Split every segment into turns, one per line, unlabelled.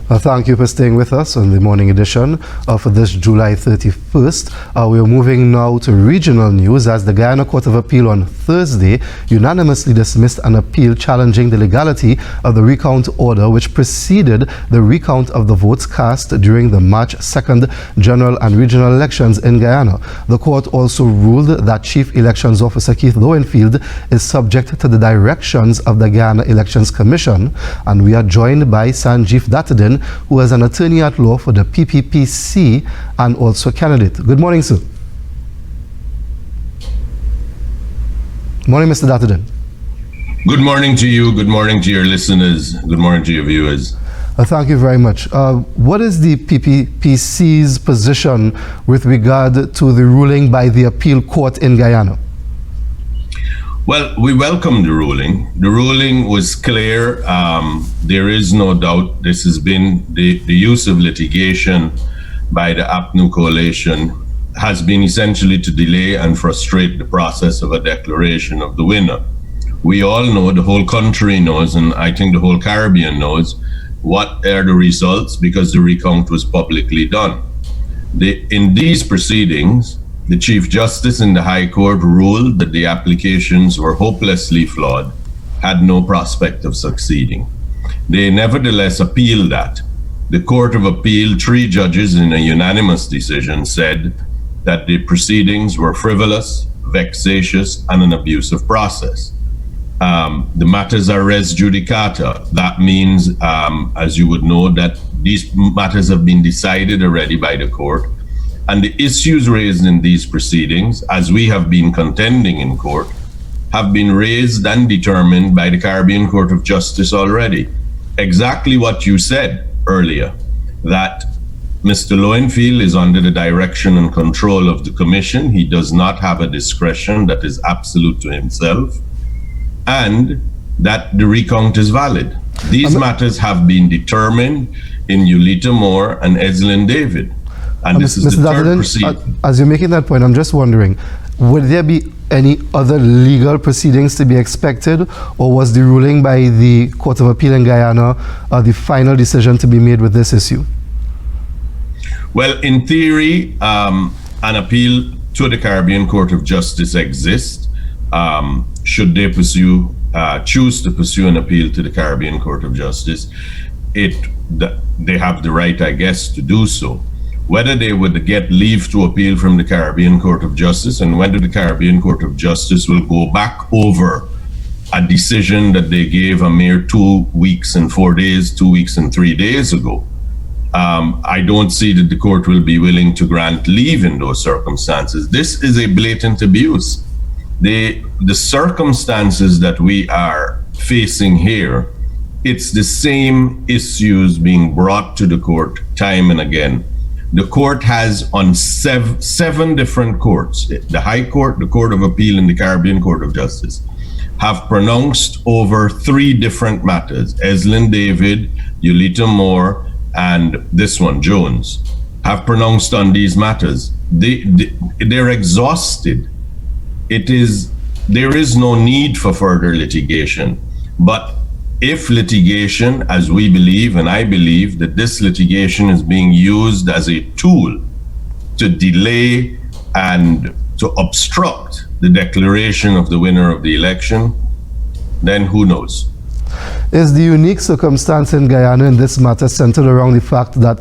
Thank you for staying with us on the morning edition for this July 31st. We are moving now to regional news as the Guyana Court of Appeal on Thursday unanimously dismissed an appeal challenging the legality of the recount order which preceded the recount of the votes cast during the March 2nd general and regional elections in Guyana. The court also ruled that Chief Elections Officer Keith Lowenfield is subject to the directions of the Guyana Elections Commission, and we are joined by Sanjeev Datadin, who is an attorney at law for the PPPC and also a candidate. Good morning, sir. Morning, Mr. Datadin.
Good morning to you. Good morning to your listeners. Good morning to your viewers.
Thank you very much. What is the PPPC's position with regard to the ruling by the appeal court in Guyana?
Well, we welcome the ruling. The ruling was clear. There is no doubt this has been the use of litigation by the APNU coalition has been essentially to delay and frustrate the process of a declaration of the winner. We all know, the whole country knows, and I think the whole Caribbean knows, what are the results because the recount was publicly done. In these proceedings, the Chief Justice in the High Court ruled that the applications were hopelessly flawed, had no prospect of succeeding. They nevertheless appealed that. The Court of Appeal, 3 judges in a unanimous decision, said that the proceedings were frivolous, vexatious, and an abuse of process. The matters are res judicata. That means, as you would know, that these matters have been decided already by the court. And the issues raised in these proceedings, as we have been contending in court, have been raised and determined by the Caribbean Court of Justice already. Exactly what you said earlier, that Mr. Lowenfield is under the direction and control of the Commission. He does not have a discretion that is absolute to himself, and that the recount is valid. These matters have been determined in Ulita Moore and Eslyn David. And this is the third proceeding.
As you're making that point, I'm just wondering, would there be any other legal proceedings to be expected, or was the ruling by the Court of Appeal in Guyana the final decision to be made with this issue?
Well, in theory, an appeal to the Caribbean Court of Justice exists. Should they choose to pursue an appeal to the Caribbean Court of Justice, they have the right, I guess, to do so. Whether they would get leave to appeal from the Caribbean Court of Justice, and whether the Caribbean Court of Justice will go back over a decision that they gave a mere 2 weeks and 4 days, 2 weeks and 3 days ago. I don't see that the court will be willing to grant leave in those circumstances. This is a blatant abuse. The circumstances that we are facing here, it's the same issues being brought to the court time and again. The court has on seven different courts, the High Court, the Court of Appeal, and the Caribbean Court of Justice, have pronounced over 3 different matters. Eslyn David, Ulita Moore, and this one, Jones, have pronounced on these matters. They're exhausted. There is no need for further litigation. But if litigation, as we believe, and I believe that this litigation is being used as a tool to delay and to obstruct the declaration of the winner of the election, then who knows?
Is the unique circumstance in Guyana in this matter centered around the fact that,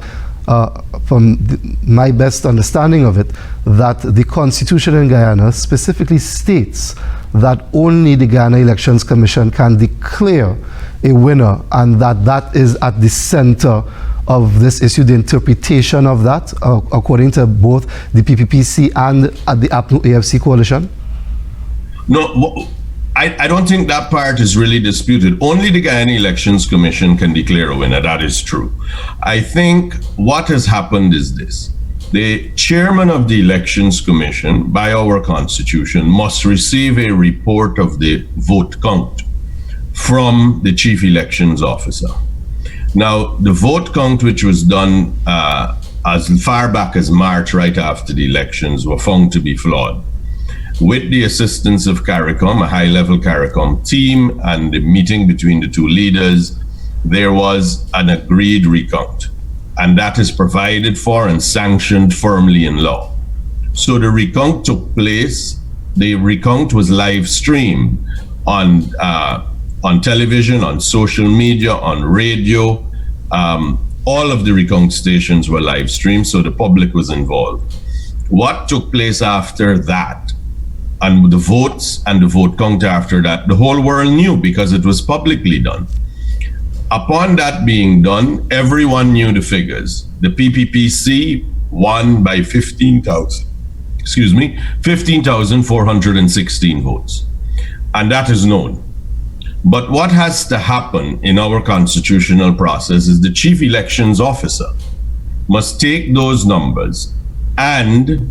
from my best understanding of it, that the Constitution in Guyana specifically states that only the Guyana Elections Commission can declare a winner, and that is at the center of this issue, the interpretation of that, according to both the PPPC and the APNU-AFC coalition?
No, I don't think that part is really disputed. Only the Guyana Elections Commission can declare a winner. That is true. I think what has happened is this. The chairman of the Elections Commission, by our Constitution, must receive a report of the vote count from the Chief Elections Officer. Now, the vote count, which was done as far back as March, right after the elections, were found to be flawed. With the assistance of CARICOM, a high-level CARICOM team, and the meeting between the 2 leaders, there was an agreed recount, and that is provided for and sanctioned firmly in law. So the recount took place. The recount was live streamed on television, on social media, on radio. All of the recount stations were live streamed, so the public was involved. What took place after that, and the votes and the vote count after that, the whole world knew because it was publicly done. Upon that being done, everyone knew the figures. The PPPC won by 15,416 votes. And that is known. But what has to happen in our constitutional process is the chief elections officer must take those numbers and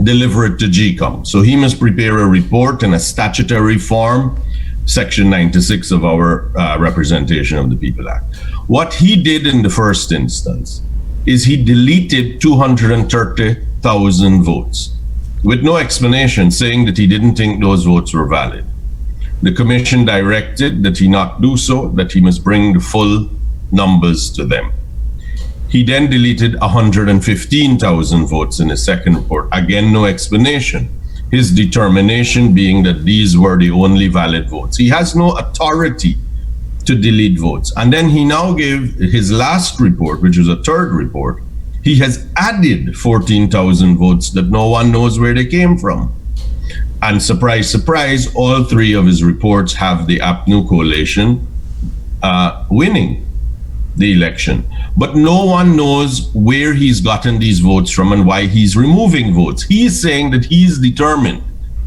deliver it to GCOM. So he must prepare a report in a statutory form, Section 96 of our Representation of the People Act. What he did in the first instance is he deleted 230,000 votes with no explanation, saying that he didn't think those votes were valid. The commission directed that he not do so, that he must bring the full numbers to them. He then deleted 115,000 votes in his second report. Again, no explanation. His determination being that these were the only valid votes. He has no authority to delete votes. And then he now gave his last report, which was a third report. He has added 14,000 votes that no one knows where they came from. And surprise, surprise, all three of his reports have the APNU coalition winning the election. But no one knows where he's gotten these votes from and why he's removing votes. He is saying that he's determined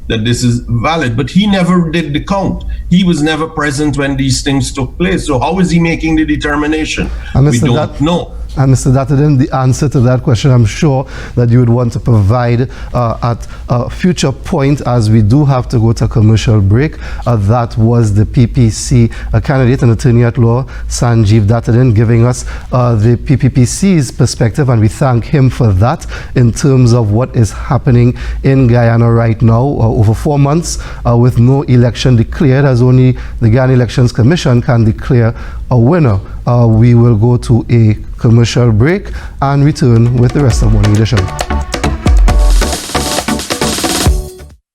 that this is valid, but he never did the count. He was never present when these things took place. So how is he making the determination? We don't know.
And Mr. Datadin, the answer to that question, I'm sure that you would want to provide at a future point, as we do have to go to a commercial break. That was the PPC candidate and attorney at law, Sanjeev Datadin, giving us the PPPC's perspective, and we thank him for that in terms of what is happening in Guyana right now. Over 4 months with no election declared, as only the Guyana Elections Commission can declare a winner. We will go to a commercial break and return with the rest of Morning Edition.